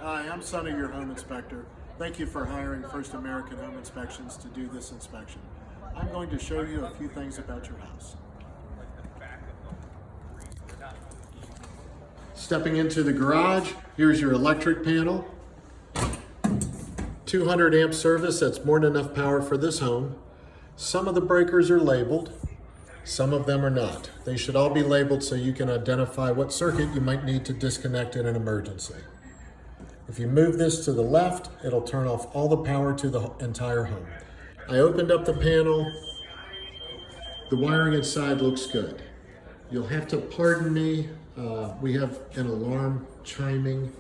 Hi, I'm Sonny, your home inspector. Thank you for hiring First American Home Inspections to do this inspection. I'm going to show you a few things about your house. Stepping into the garage, here's your electric panel. 200 amp service, that's more than enough power for this home. Some of the breakers are labeled, some of them are not. They should all be labeled so you can identify what circuit you might need to disconnect in an emergency. If you move this to the left, it'll turn off all the power to the entire home. I opened up the panel. The wiring inside looks good. You'll have to pardon me. We have an alarm chiming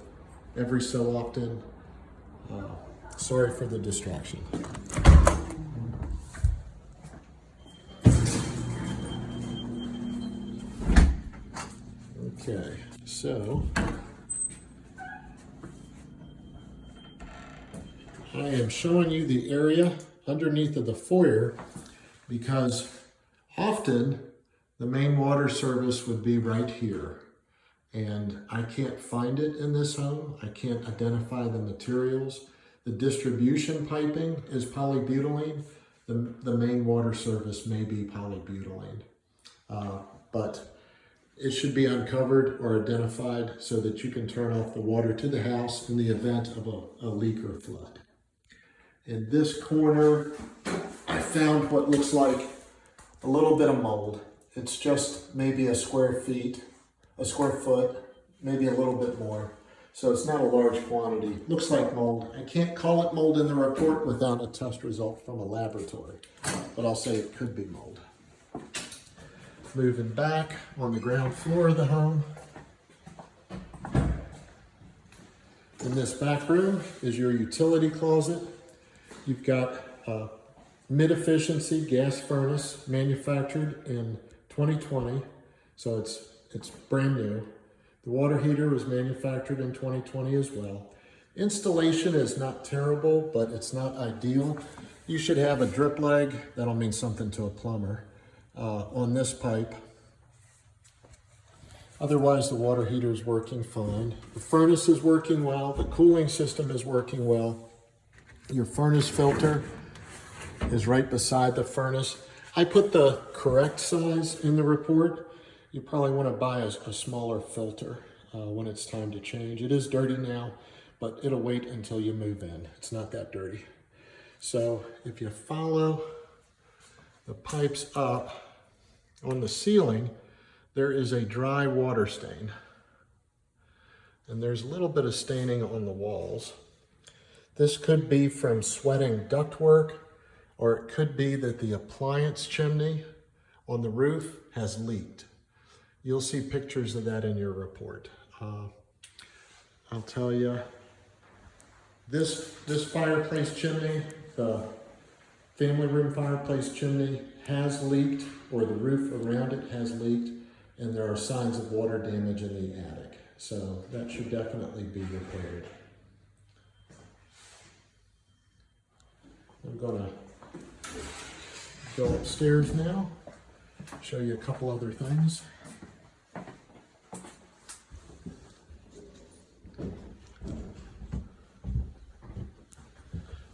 every so often. Sorry for the distraction. Okay, so I am showing you the area underneath of the foyer because often the main water service would be right here. And I can't find it in this home. I can't identify the materials. The distribution piping is polybutylene. The main water service may be polybutylene. But it should be uncovered or identified so that you can turn off the water to the house in the event of a leak or flood. In this corner, I found what looks like a little bit of mold. It's just maybe a square foot, maybe a little bit more. So it's not a large quantity. Looks like mold. I can't call it mold in the report without a test result from a laboratory, but I'll say it could be mold. Moving back on the ground floor of the home. In this back room is your utility closet. You've got a mid-efficiency gas furnace manufactured in 2020, so it's brand new. The water heater was manufactured in 2020 as well. Installation is not terrible, but it's not ideal. You should have a drip leg, that'll mean something to a plumber, on this pipe. Otherwise, the water heater is working fine. The furnace is working well, the cooling system is working well. Your furnace filter is right beside the furnace. I put the correct size in the report. You probably want to buy a smaller filter when it's time to change. It is dirty now, but it'll wait until you move in. It's not that dirty. So if you follow the pipes up on the ceiling, there is a dry water stain. And there's a little bit of staining on the walls. This could be from sweating ductwork, or it could be that the appliance chimney on the roof has leaked. You'll see pictures of that in your report. I'll tell you, this fireplace chimney, the family room fireplace chimney has leaked, or the roof around it has leaked, and there are signs of water damage in the attic. So that should definitely be repaired. I'm gonna go upstairs now, show you a couple other things.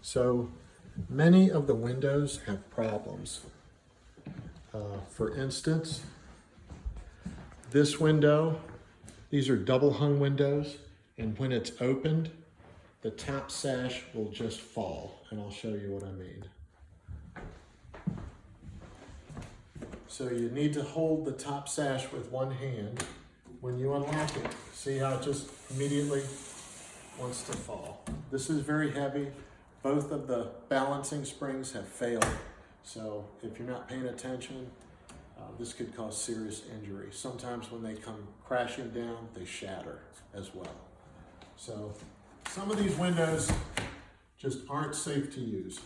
So many of the windows have problems. For instance, this window, these are double hung windows, and when it's opened, the top sash will just fall, and I'll show you what I mean. So you need to hold the top sash with one hand when you unlock it. See how it just immediately wants to fall. This is very heavy. Both of the balancing springs have failed. So if you're not paying attention, this could cause serious injury. Sometimes when they come crashing down, they shatter as well. So some of these windows just aren't safe to use.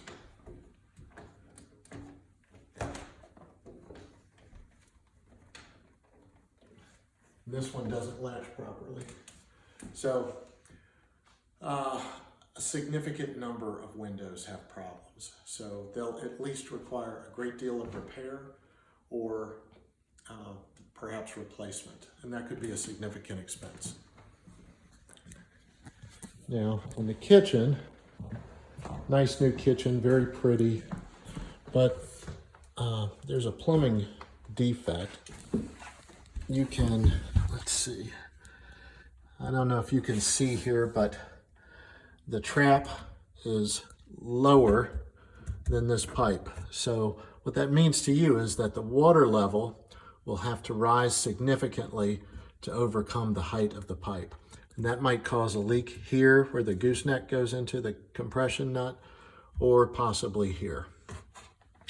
This one doesn't latch properly. So a significant number of windows have problems. So they'll at least require a great deal of repair or perhaps replacement. And that could be a significant expense. Now, in the kitchen, nice new kitchen, very pretty, but there's a plumbing defect. You can, let's see, I don't know if you can see here, but the trap is lower than this pipe. So what that means to you is that the water level will have to rise significantly to overcome the height of the pipe. And that might cause a leak here where the gooseneck goes into the compression nut, or possibly here.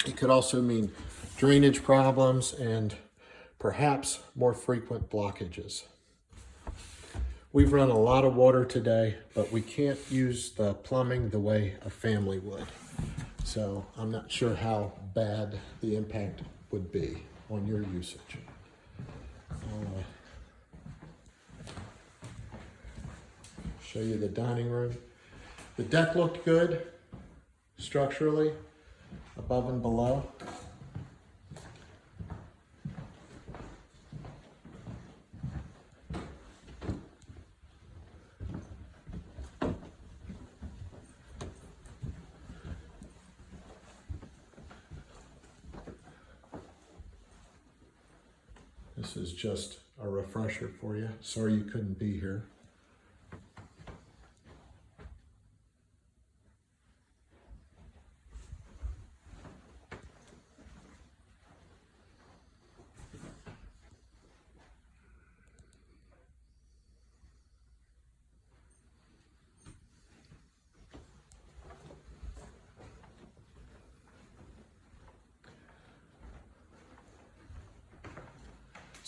It could also mean drainage problems and perhaps more frequent blockages. We've run a lot of water today, but we can't use the plumbing the way a family would. So I'm not sure how bad the impact would be on your usage. Show you the dining room. The deck looked good structurally, above and below. This is just a refresher for you. Sorry you couldn't be here.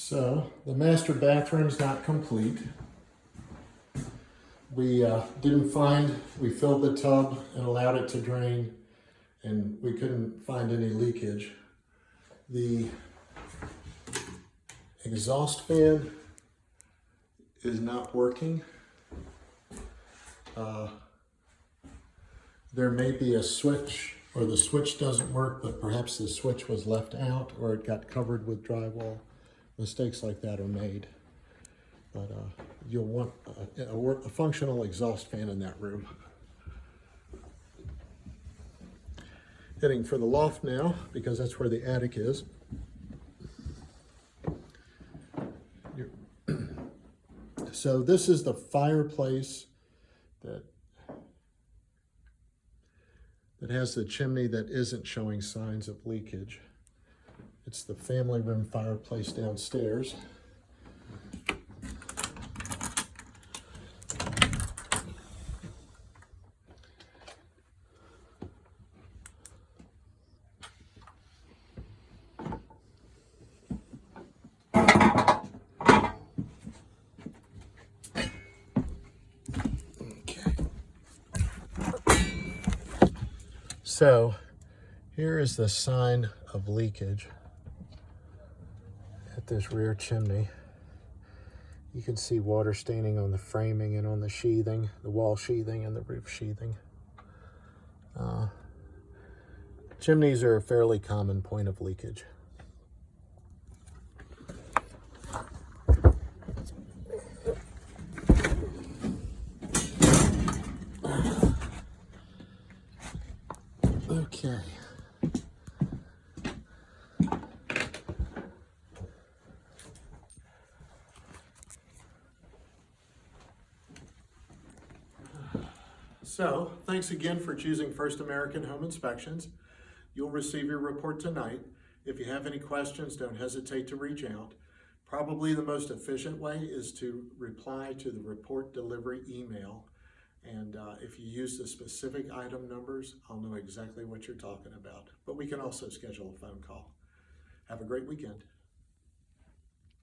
So the master bathroom's not complete. We we filled the tub and allowed it to drain, and we couldn't find any leakage. The exhaust fan is not working. There may be a switch, or the switch doesn't work, but perhaps the switch was left out or it got covered with drywall. Mistakes like that are made. But you'll want a functional exhaust fan in that room. Heading for the loft now, because that's where the attic is. So this is the fireplace that has the chimney that isn't showing signs of leakage. It's the family room fireplace downstairs. So here is the sign of leakage at this rear chimney. You can see water staining on the framing and on the sheathing, the wall sheathing and the roof sheathing. Chimneys are a fairly common point of leakage. Okay. So, thanks again for choosing First American Home Inspections. You'll receive your report tonight. If you have any questions, don't hesitate to reach out. Probably the most efficient way is to reply to the report delivery email. And if you use the specific item numbers, I'll know exactly what you're talking about. But we can also schedule a phone call. Have a great weekend.